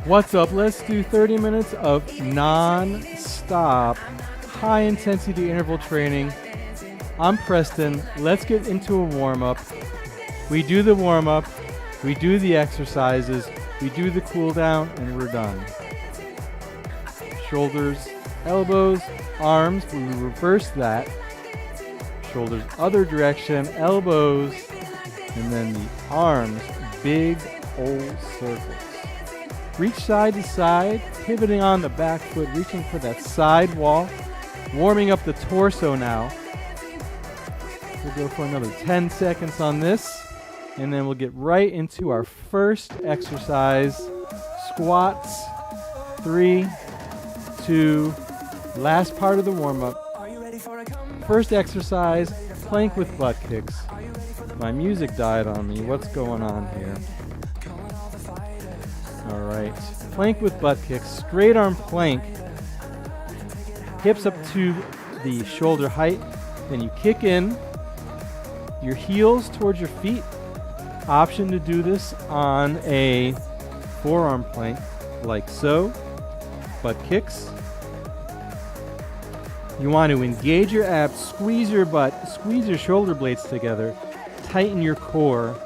What's up? Let's do 30 minutes of non-stop, high-intensity interval training. I'm Preston. Let's get into a warm-up. We do the warm-up, we do the exercises, we do the cool-down, and we're done. Shoulders, elbows, arms. We reverse that. Shoulders other direction, elbows, and then the arms, big old circles. Reach side to side, pivoting on the back foot, reaching for that side wall. Warming up the torso now. We'll go for another 10 seconds on this, and then we'll get right into our first exercise. Squats, 3, 2, last part of the warm-up. First exercise, plank with butt kicks. My music died on me. What's going on here? All right, plank with butt kicks, straight arm plank, hips up to the shoulder height, then you kick in, your heels towards your feet. Option to do this on a forearm plank, like so, butt kicks. You want to engage your abs, squeeze your butt, squeeze your shoulder blades together, tighten your core.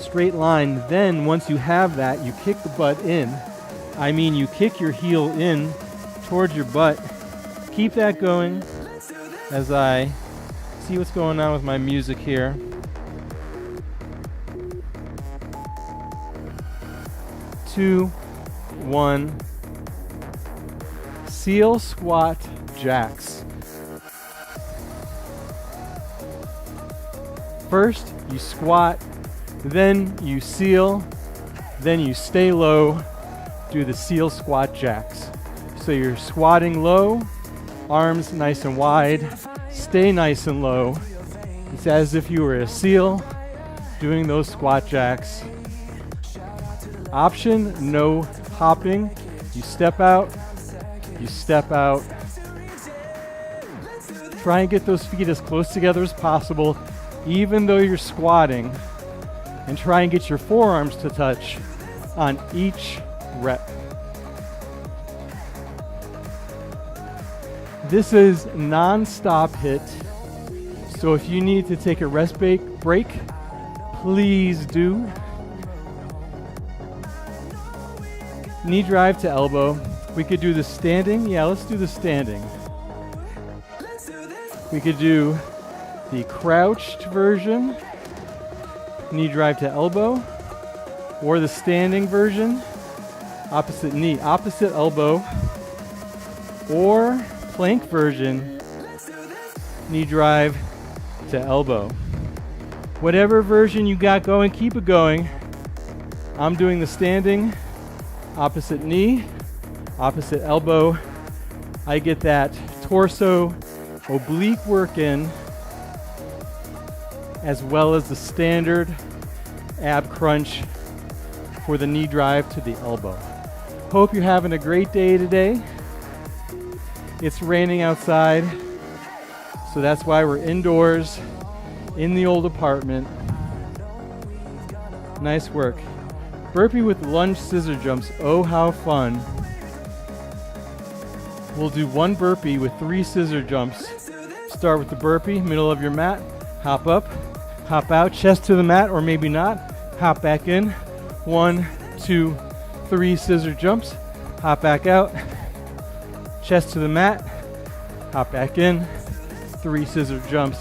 Straight line. Then once you have that, you kick the butt in. You kick your heel in towards your butt. Keep that going as I see what's going on with my music here. Two, one. Seal squat jacks. First, you squat. Then you seal, then you stay low, do the seal squat jacks. So you're squatting low, arms nice and wide, stay nice and low. It's as if you were a seal doing those squat jacks. Option, no hopping. You step out, you step out. Try and get those feet as close together as possible, even though you're squatting. And try and get your forearms to touch on each rep. This is non-stop HIIT, so if you need to take a rest break, please do. Knee drive to elbow. We could do the standing. Yeah, let's do the standing. We could do the crouched version. Knee drive to elbow, or the standing version, opposite knee, opposite elbow, or plank version, knee drive to elbow. Whatever version you got going, keep it going. I'm doing the standing, opposite knee, opposite elbow. I get that torso oblique work in, as well as the standard ab crunch for the knee drive to the elbow. Hope you're having a great day today. It's raining outside, so that's why we're indoors in the old apartment. Nice work. Burpee with lunge scissor jumps. Oh, how fun. We'll do one burpee with 3 scissor jumps. Start with the burpee, middle of your mat, hop up, hop out, chest to the mat, or maybe not. Hop back in. 1, 2, 3 scissor jumps. Hop back out. Chest to the mat. Hop back in. 3 scissor jumps.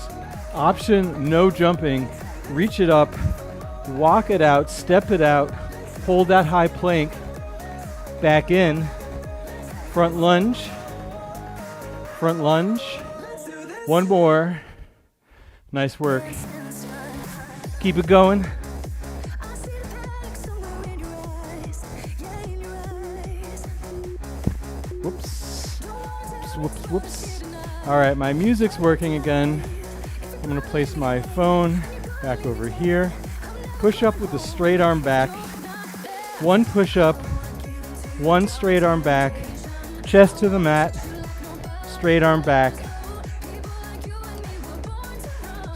Option, no jumping. Reach it up. Walk it out. Step it out. Hold that high plank. Back in. Front lunge. Front lunge. One more. Nice work. Keep it going. Whoops. Whoops, whoops, whoops. All right, my music's working again. I'm gonna place my phone back over here. Push up with the straight arm back. 1 push up, 1 straight arm back. Chest to the mat, straight arm back.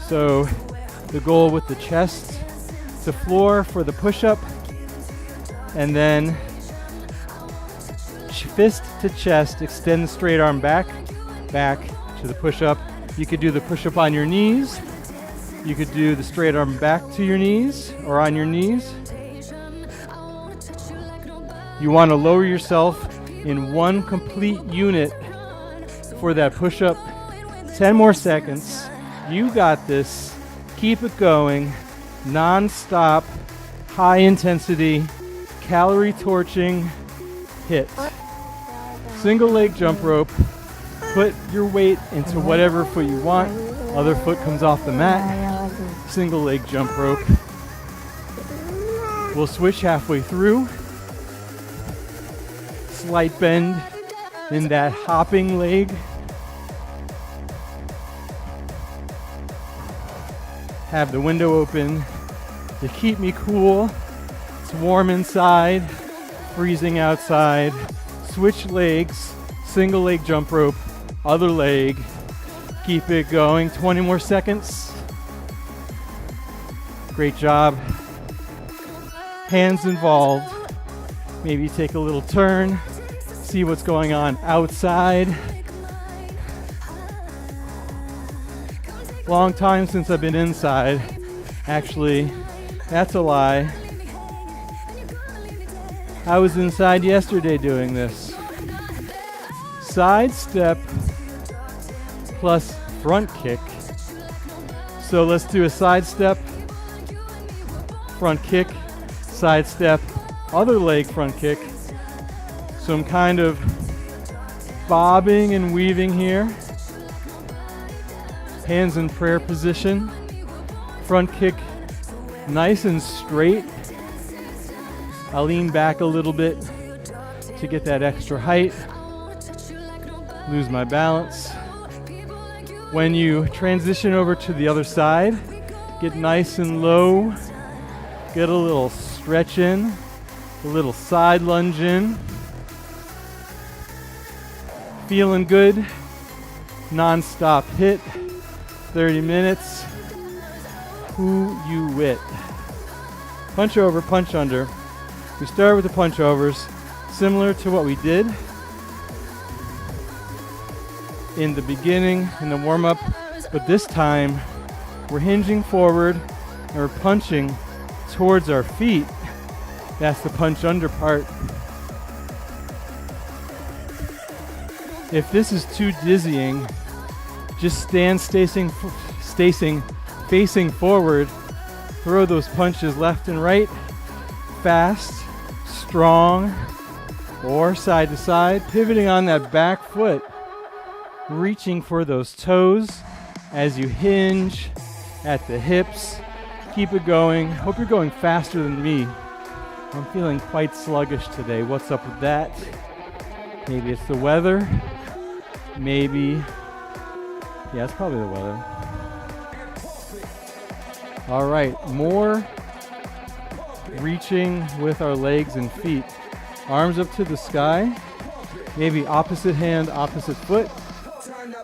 So the goal with the chest to floor for the push-up, and then fist to chest, extend the straight arm back, back to the push-up. You could do the push-up on your knees. You could do the straight arm back to your knees or on your knees. You want to lower yourself in one complete unit for that push-up. 10 more seconds. You got this. Keep it going. Non-stop, high intensity, calorie torching HIIT. Single leg jump rope. Put your weight into whatever foot you want. Other foot comes off the mat. Single leg jump rope. We'll switch halfway through. Slight bend in that hopping leg. Have the window open to keep me cool. It's warm inside, freezing outside. Switch legs, single leg jump rope, other leg. Keep it going, 20 more seconds. Great job. Hands involved. Maybe take a little turn, see what's going on outside. Long time since I've been inside. Actually, that's a lie. I was inside yesterday doing this. Sidestep plus front kick. So let's do a sidestep, front kick, sidestep, other leg front kick. So I'm kind of bobbing and weaving here. Hands in prayer position. Front kick nice and straight. I'll lean back a little bit to get that extra height. Lose my balance. When you transition over to the other side, get nice and low. Get a little stretch in, a little side lunge in. Feeling good. Non-stop HIIT. 30 minutes. Who you wit. Punch over, punch under. We start with the punch overs, similar to what we did in the beginning, in the warm-up, but this time we're hinging forward and we're punching towards our feet. That's the punch under part. If this is too dizzying, just stand facing forward, throw those punches left and right, fast, strong, or side to side, pivoting on that back foot, reaching for those toes as you hinge at the hips. Keep it going. Hope you're going faster than me. I'm feeling quite sluggish today. What's up with that? Maybe it's the weather. Maybe, yeah, it's probably the weather. All right, more reaching with our legs and feet. Arms up to the sky. Maybe opposite hand, opposite foot.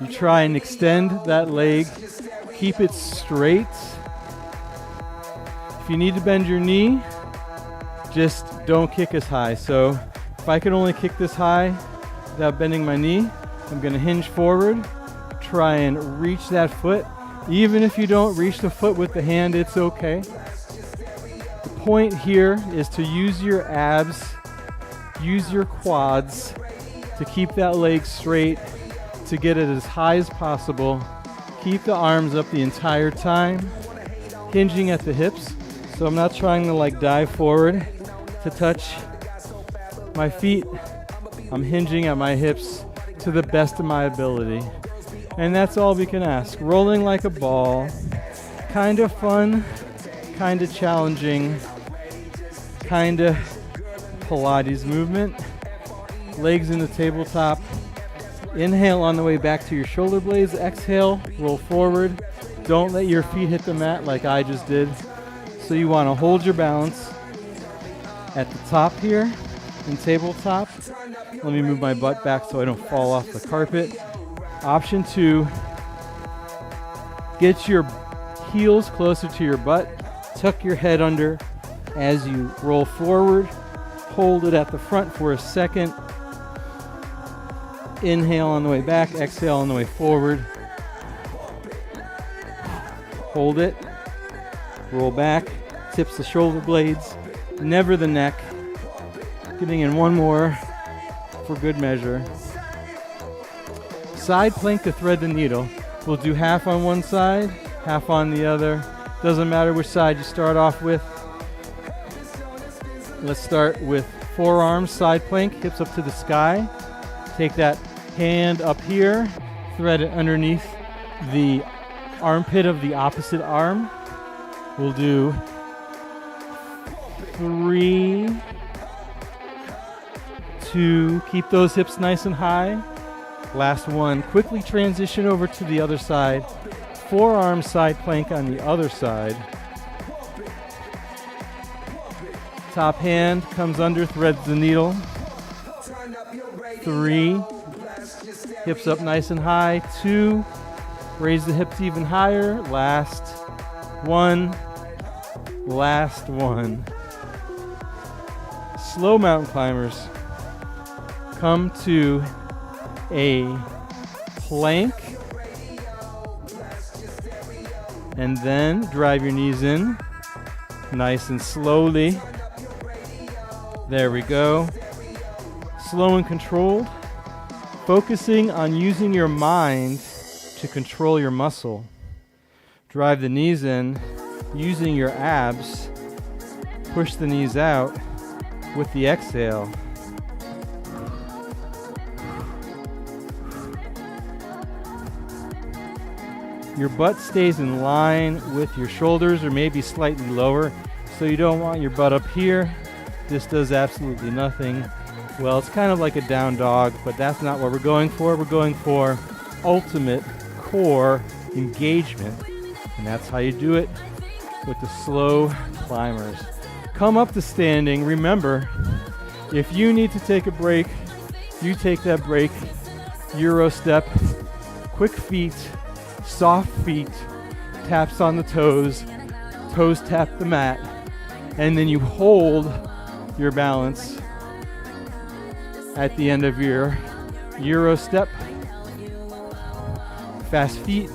You try and extend that leg. Keep it straight. If you need to bend your knee, just don't kick as high. So if I can only kick this high without bending my knee, I'm going to hinge forward. Try and reach that foot. Even if you don't reach the foot with the hand, it's okay. The point here is to use your abs, use your quads to keep that leg straight, to get it as high as possible. Keep the arms up the entire time, hinging at the hips. So I'm not trying to like dive forward to touch my feet. I'm hinging at my hips to the best of my ability. And that's all we can ask. Rolling like a ball. Kind of fun, kind of challenging, kind of Pilates movement. Legs in the tabletop. Inhale on the way back to your shoulder blades. Exhale, roll forward. Don't let your feet hit the mat like I just did. So you want to hold your balance at the top here in tabletop. Let me move my butt back so I don't fall off the carpet. Option 2, get your heels closer to your butt. Tuck your head under as you roll forward. Hold it at the front for a second. Inhale on the way back, exhale on the way forward. Hold it. Roll back. Tips the shoulder blades, never the neck. Getting in one more for good measure. Side plank to thread the needle. We'll do half on one side, half on the other. Doesn't matter which side you start off with. Let's start with forearms, side plank, hips up to the sky. Take that hand up here, thread it underneath the armpit of the opposite arm. We'll do 3, 2, keep those hips nice and high. Last one, quickly transition over to the other side. Forearm side plank on the other side. Top hand comes under, threads the needle. 3, hips up nice and high. 2, raise the hips even higher. Last one. Last one. Slow mountain climbers, come to a plank and then drive your knees in nice and slowly. There we go. Slow and controlled, focusing on using your mind to control your muscle. Drive the knees in, using your abs, push the knees out with the exhale. Your butt stays in line with your shoulders or maybe slightly lower, so you don't want your butt up here. This does absolutely nothing. Well, it's kind of like a down dog, but that's not what we're going for. We're going for ultimate core engagement, and that's how you do it with the slow climbers. Come up to standing. Remember, if you need to take a break, you take that break. Euro step, quick feet, soft feet, taps on the toes tap the mat, and then you hold your balance at the end of your Euro step. Fast feet,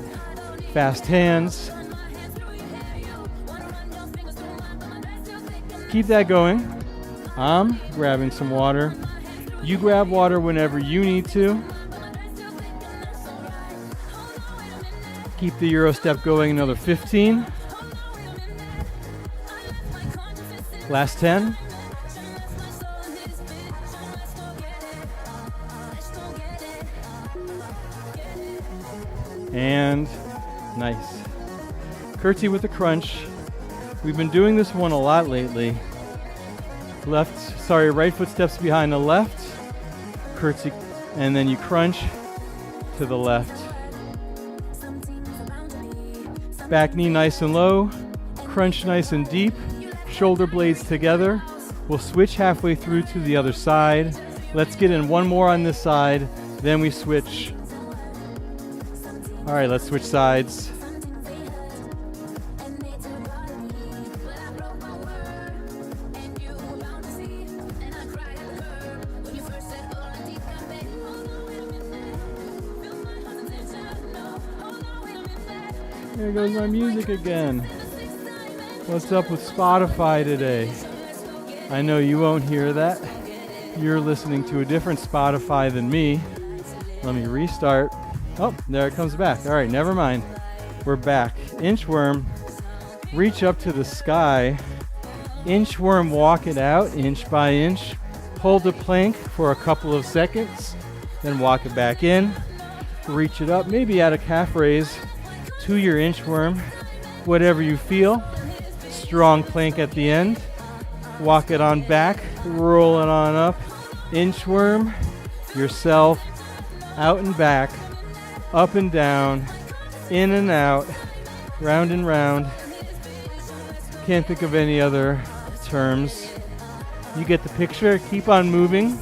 fast hands. Keep that going. I'm grabbing some water. You grab water whenever you need to. Keep the Euro step going another 15. Last 10. And nice. Curtsy with a crunch. We've been doing this one a lot lately. Right foot steps behind the left. Curtsy, and then you crunch to the left. Back knee nice and low. Crunch nice and deep. Shoulder blades together. We'll switch halfway through to the other side. Let's get in one more on this side, then we switch. All right, let's switch sides. There goes my music again. What's up with Spotify today? I know you won't hear that. You're listening to a different Spotify than me. Let me restart. Oh, there it comes back. All right, never mind. We're back. Inchworm. Reach up to the sky. Inchworm, walk it out inch by inch. Hold the plank for a couple of seconds. Then walk it back in. Reach it up. Maybe add a calf raise to your inchworm. Whatever you feel. Strong plank at the end. Walk it on back. Roll it on up. Inchworm. Yourself. Out and back. Up and down. In and out. Round and round. Can't think of any other terms. You get the picture. Keep on moving.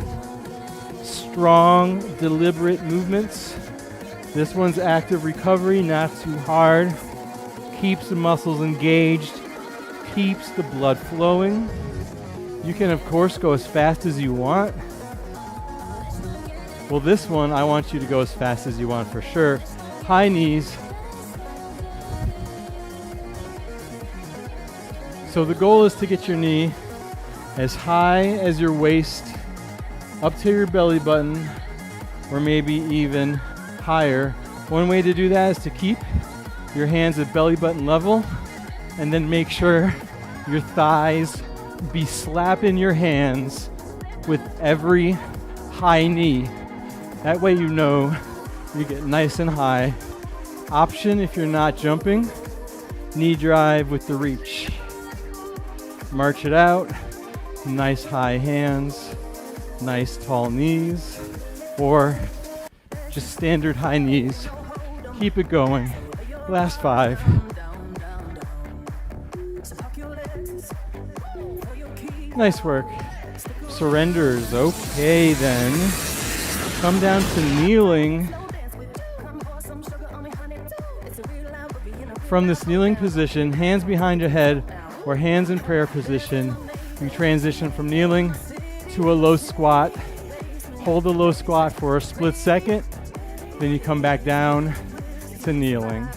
Strong, deliberate movements. This one's active recovery, not too hard. Keeps the muscles engaged. Keeps the blood flowing. You can, of course, go as fast as you want. Well, this one, I want you to go as fast as you want for sure. High knees. So the goal is to get your knee as high as your waist, up to your belly button, or maybe even higher. One way to do that is to keep your hands at belly button level, and then make sure your thighs be slapping your hands with every high knee. That way you know you get nice and high. Option if you're not jumping, knee drive with the reach. March it out, nice high hands, nice tall knees, or just standard high knees. Keep it going. Last 5. Nice work. Surrenders. Okay then. Come down to kneeling. From this kneeling position, hands behind your head or hands in prayer position, you transition from kneeling to a low squat. Hold the low squat for a split second, then you come back down to kneeling.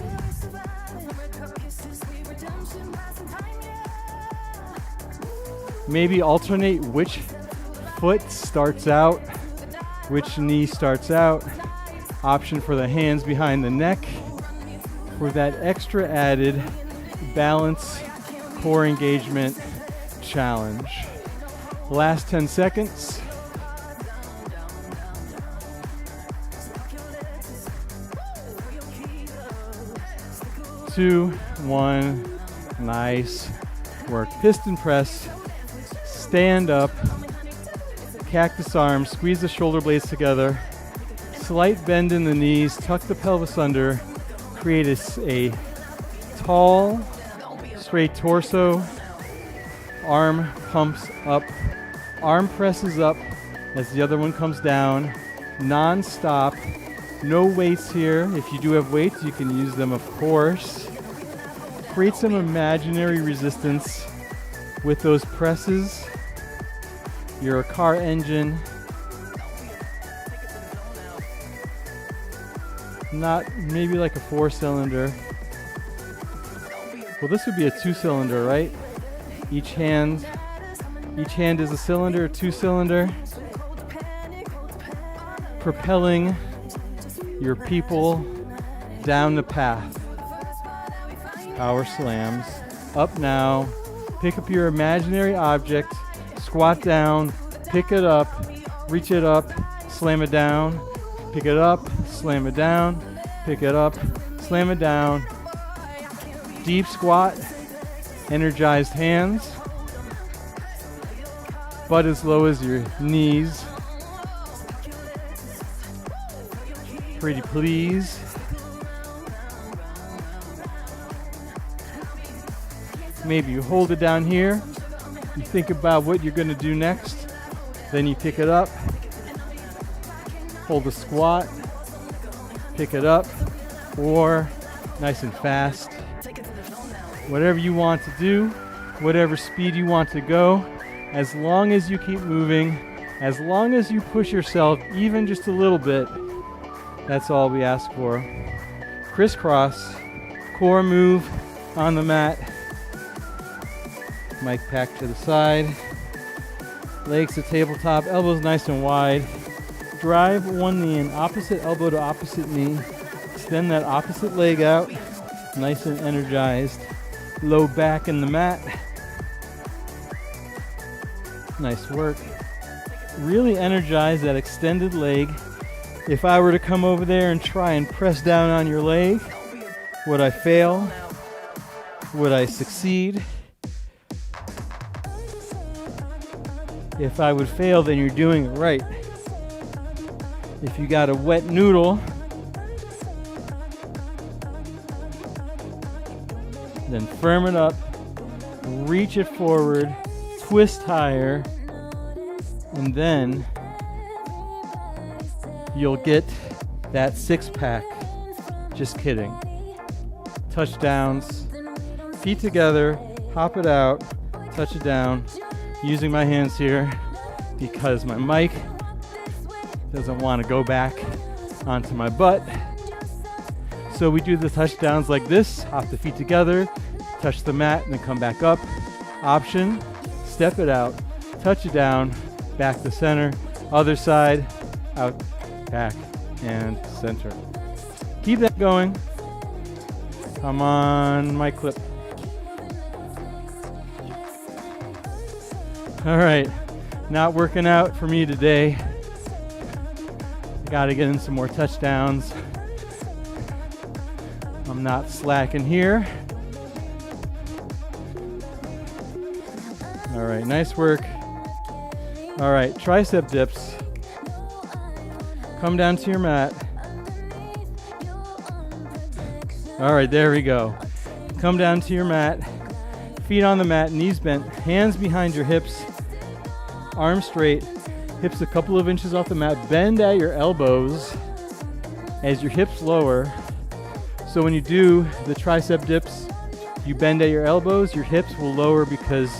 Maybe alternate which foot starts out, which knee starts out. Option for the hands behind the neck for that extra added balance, core engagement challenge. Last 10 seconds. Two, one, nice work. Piston press, stand up, cactus arms, squeeze the shoulder blades together, slight bend in the knees, tuck the pelvis under, create a tall, straight torso, arm pumps up, arm presses up as the other one comes down, non-stop, no weights here. If you do have weights, you can use them, of course. Create some imaginary resistance with those presses. You're a car engine, not maybe like a 4-cylinder. Well, this would be a 2-cylinder, right? Each hand is a cylinder, a 2-cylinder, propelling your people down the path. Power slams. Up now. Pick up your imaginary object, squat down, pick it up, reach it up, slam it down, pick it up, slam it down, pick it up, slam it down. Deep squat, energized hands, butt as low as your knees. Pretty please. Maybe you hold it down here. You think about what you're going to do next. Then you pick it up. Hold the squat. Pick it up. Or nice and fast. Whatever you want to do, whatever speed you want to go, as long as you keep moving, as long as you push yourself even just a little bit, that's all we ask for. Criss Cross, core move on the mat. Mic pack to the side. Legs to tabletop, elbows nice and wide. Drive one knee in, opposite elbow to opposite knee. Extend that opposite leg out, nice and energized. Low back in the mat. Nice work. Really energize that extended leg. If I were to come over there and try and press down on your leg, would I fail? Would I succeed? If I would fail, then you're doing it right. If you got a wet noodle, then firm it up, reach it forward, twist higher, and then you'll get that 6-pack. Just kidding. Touchdowns, feet together, hop it out, touch it down. Using my hands here because my mic doesn't want to go back onto my butt. So we do the touchdowns like this, hop the feet together, touch the mat, and then come back up. Option, step it out, touch it down, back to center, other side, out, back, and center. Keep that going. I'm on my clip. All right, not working out for me today. Got to get in some more touchdowns. I'm not slacking here. All right, nice work. All right, tricep dips. Come down to your mat. All right, there we go. Come down to your mat. Feet on the mat, knees bent, hands behind your hips, arms straight, hips a couple of inches off the mat. Bend at your elbows as your hips lower. So when you do the tricep dips, you bend at your elbows, your hips will lower because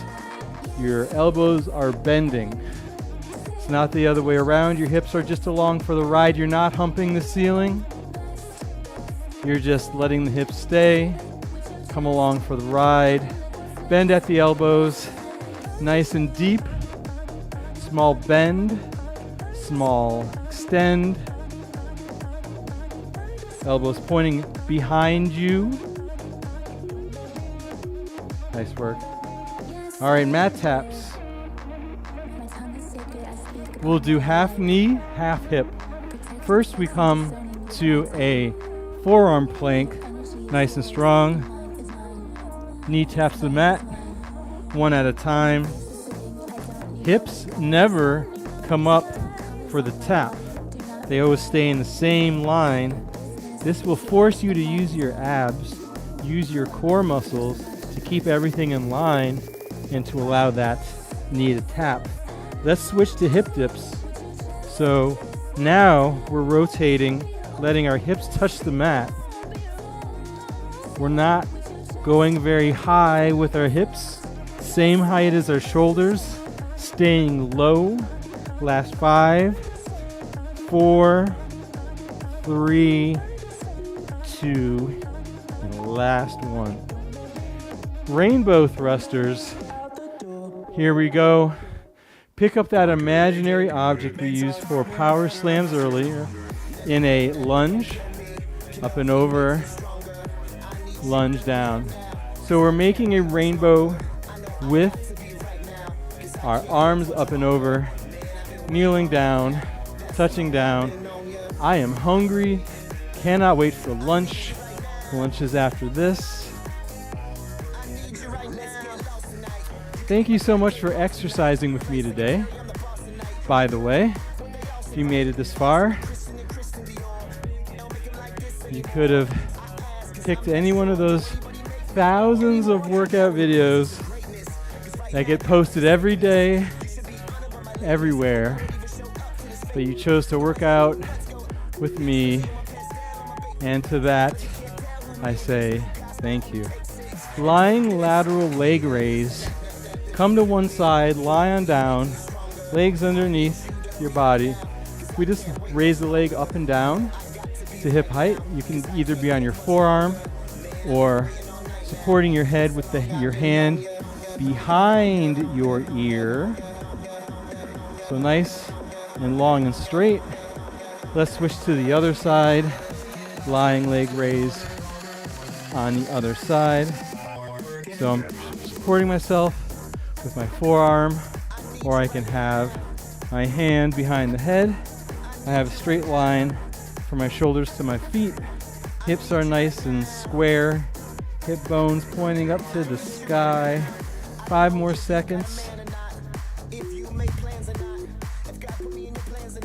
your elbows are bending. It's not the other way around. Your hips are just along for the ride. You're not humping the ceiling. You're just letting the hips stay, come along for the ride. Bend at the elbows, nice and deep. Small bend, small extend. Elbows pointing behind you. Nice work. All right, mat taps. We'll do half knee, half hip. First we come to a forearm plank, nice and strong. Knee taps the mat, one at a time. Hips never come up for the tap. They always stay in the same line. This will force you to use your abs, use your core muscles to keep everything in line and to allow that knee to tap. Let's switch to hip dips. So now we're rotating, letting our hips touch the mat. We're not going very high with our hips. Same height as our shoulders. Staying low. Last 5, 4, 3, 2, and last one. Rainbow thrusters. Here we go. Pick up that imaginary object we used for power slams earlier in a lunge, up and over, lunge down. So we're making a rainbow with our arms up and over, kneeling down, touching down. I am hungry, cannot wait for lunch. Lunch is after this. Thank you so much for exercising with me today. By the way, if you made it this far, you could have picked any one of those thousands of workout videos that get posted every day, everywhere. But you chose to work out with me, and to that I say thank you. Lying lateral leg raise. Come to one side, lie on down, legs underneath your body. We just raise the leg up and down to hip height. You can either be on your forearm or supporting your head with your hand behind your ear. So nice and long and straight. Let's switch to the other side. Lying leg raise on the other side. So I'm supporting myself with my forearm, or I can have my hand behind the head. I have a straight line from my shoulders to my feet. Hips are nice and square. Hip bones pointing up to the sky. 5 more seconds.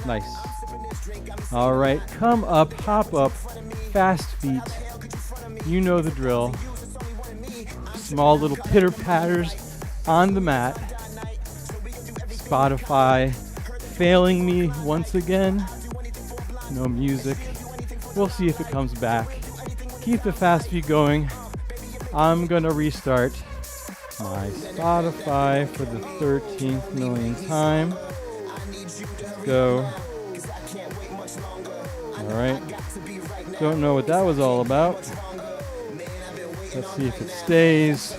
Nice. All right, come up, hop up, fast feet. You know the drill. Small little pitter patters on the mat. Spotify failing me once again. No music. We'll see if it comes back. Keep the fast feet going. I'm gonna restart my Spotify for the 13th millionth time. Let's go. All right. Don't know what that was all about. Let's see if it stays.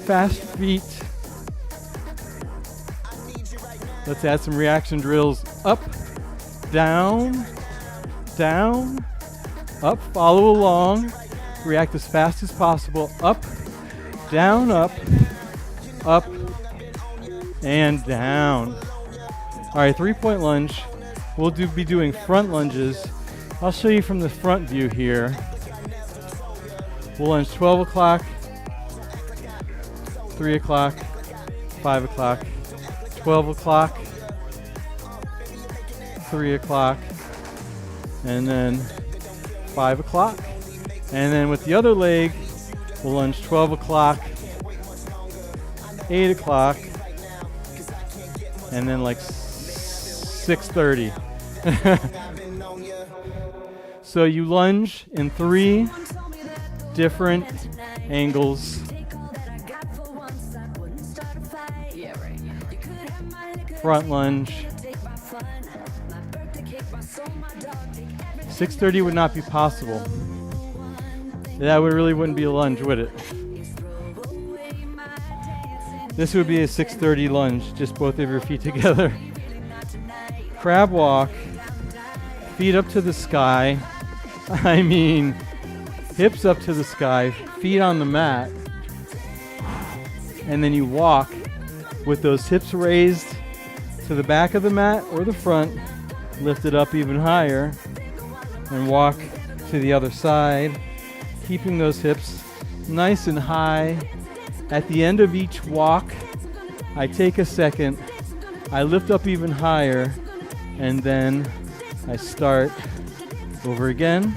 Fast feet. Let's add some reaction drills. Up, down, down, up. Follow along. React as fast as possible. Up, down, up, and down. All right, 3-point lunge. We'll be doing front lunges. I'll show you from the front view here. We'll lunge 12 o'clock, 3 o'clock, 5 o'clock, 12 o'clock, 3 o'clock, and then 5 o'clock. And then with the other leg, we'll lunge 12 o'clock, 8 o'clock, and then like 6:30. So you lunge in 3 different angles. Front lunge. 6:30 would not be possible. That wouldn't be a lunge, would it? This would be a 6:30 lunge, just both of your feet together. Crab walk, feet up to the sky. I mean, hips up to the sky, feet on the mat. And then you walk with those hips raised to the back of the mat or the front, lift it up even higher, and walk to the other side, keeping those hips nice and high. At the end of each walk, I take a second, I lift up even higher, and then I start over again.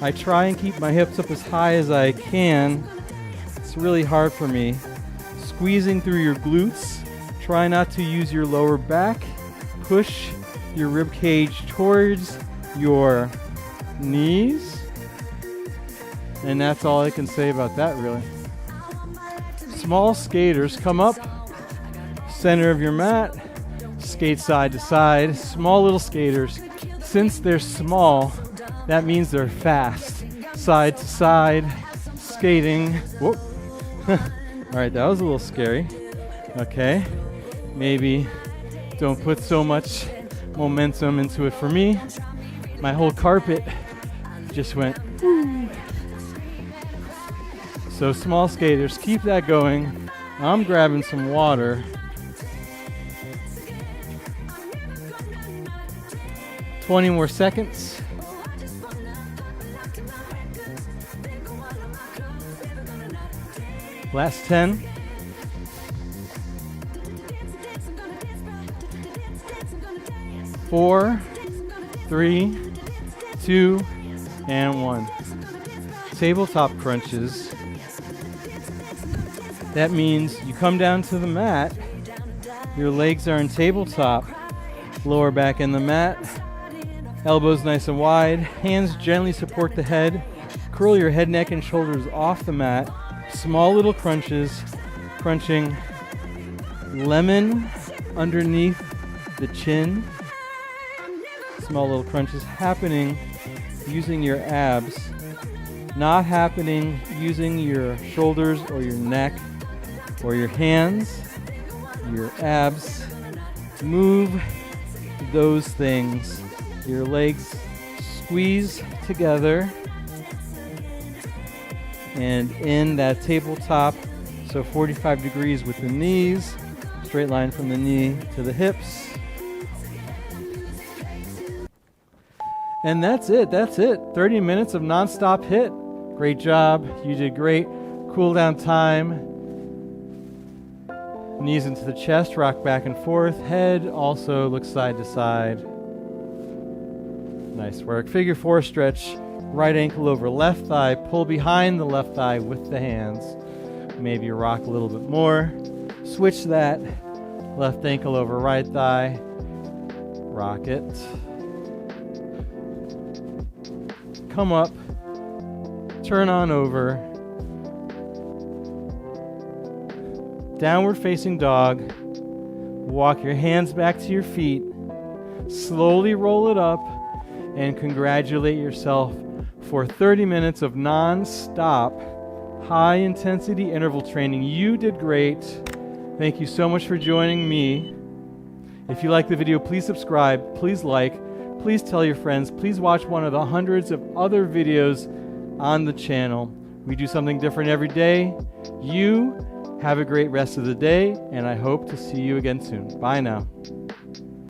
I try and keep my hips up as high as I can. It's really hard for me. Squeezing through your glutes. Try not to use your lower back. Push your rib cage towards your knees. And that's all I can say about that, really. Small skaters, come up, center of your mat, skate side to side. Small little skaters. Since they're small, that means they're fast. Side to side, skating. Whoop. All right, that was a little scary. Okay, maybe don't put so much momentum into it for me. My whole carpet just went. So small skaters, keep that going. I'm grabbing some water. $20 more seconds. Last 10. Four, 3, 2, and 1. Tabletop crunches. That means you come down to the mat, your legs are in tabletop, lower back in the mat, elbows nice and wide, hands gently support the head, curl your head, neck, and shoulders off the mat. Small little crunches, crunching lemon underneath the chin. Small little crunches happening using your abs, not happening using your shoulders or your neck or your hands, your abs. Move those things. Your legs squeeze together and in that tabletop, so 45 degrees with the knees, straight line from the knee to the hips. And that's it. 30 minutes of non-stop HIIT. Great job. You did great. Cool down time. Knees into the chest, rock back and forth. Head also looks side to side. Nice work. Figure 4 stretch. Right ankle over left thigh. Pull behind the left thigh with the hands. Maybe rock a little bit more. Switch that. Left ankle over right thigh. Rock it. Come up. Turn on over. Downward facing dog. Walk your hands back to your feet. Slowly roll it up and congratulate yourself for 30 minutes of non-stop high-intensity interval training. You did great. Thank you so much for joining me. If you like the video, please subscribe, please like, please tell your friends, please watch one of the hundreds of other videos on the channel. We do something different every day. You have a great rest of the day, and I hope to see you again soon. Bye now.